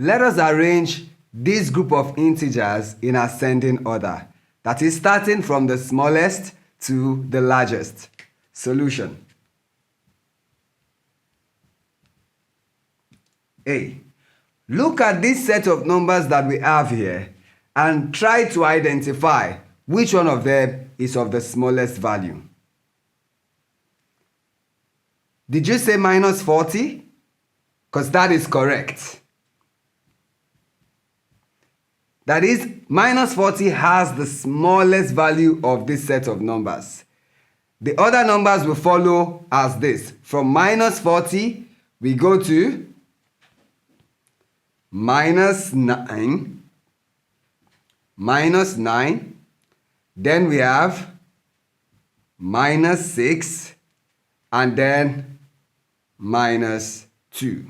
Let us arrange this group of integers in ascending order. That is, starting from the smallest to the largest. Solution. A. Look at this set of numbers that we have here and try to identify which one of them is of the smallest value. Did you say minus 40? Because that is correct. That is, minus 40 has the smallest value of this set of numbers. The other numbers will follow as this. From minus 40, we go to minus 9, then we have minus 6, and then minus 2.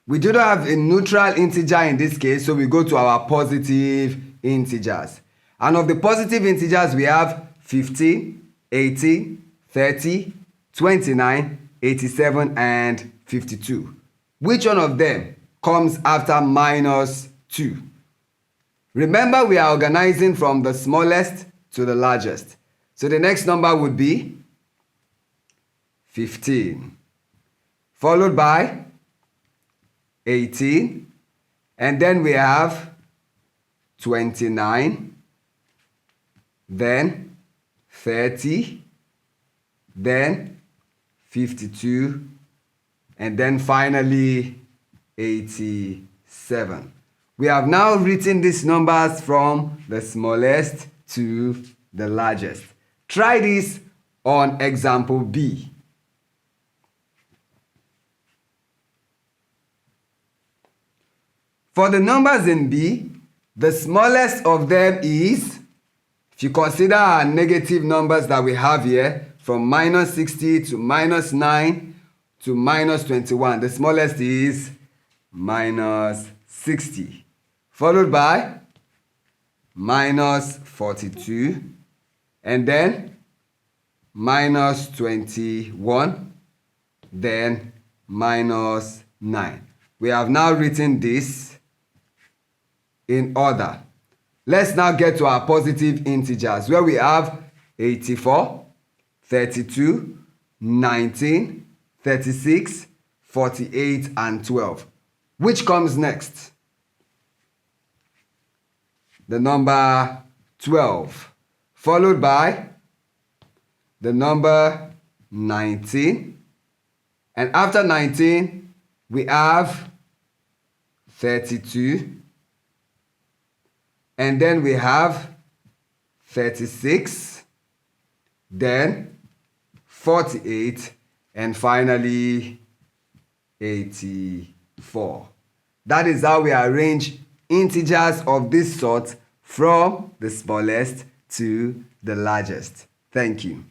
We do not have a neutral integer in this case, so we go to our positive integers. And of the positive integers, we have 15, 18, 30, 29, 87, and 52. Which one of them comes after minus 2? Remember, we are organizing from the smallest to the largest. So the next number would be 15, followed by 18, and then we have 29, then 30, then 52, and then finally 87. We have now written these numbers from the smallest to the largest. Try this on example B. For the numbers in B, the smallest of them is, if you consider our negative numbers that we have here, from minus 60 to minus 9 to minus 21, the smallest is minus 60, followed by minus 42, and then minus 21, then minus 9. We have now written this in order. Let's now get to our positive integers, where we have 84, 32, 19, 36, 48, and 12. Which comes next? The number 12, followed by the number 19. And after 19, we have 32. And then we have 36, then 48, and finally 84. That is how we arrange integers of this sort from the smallest to the largest. Thank you.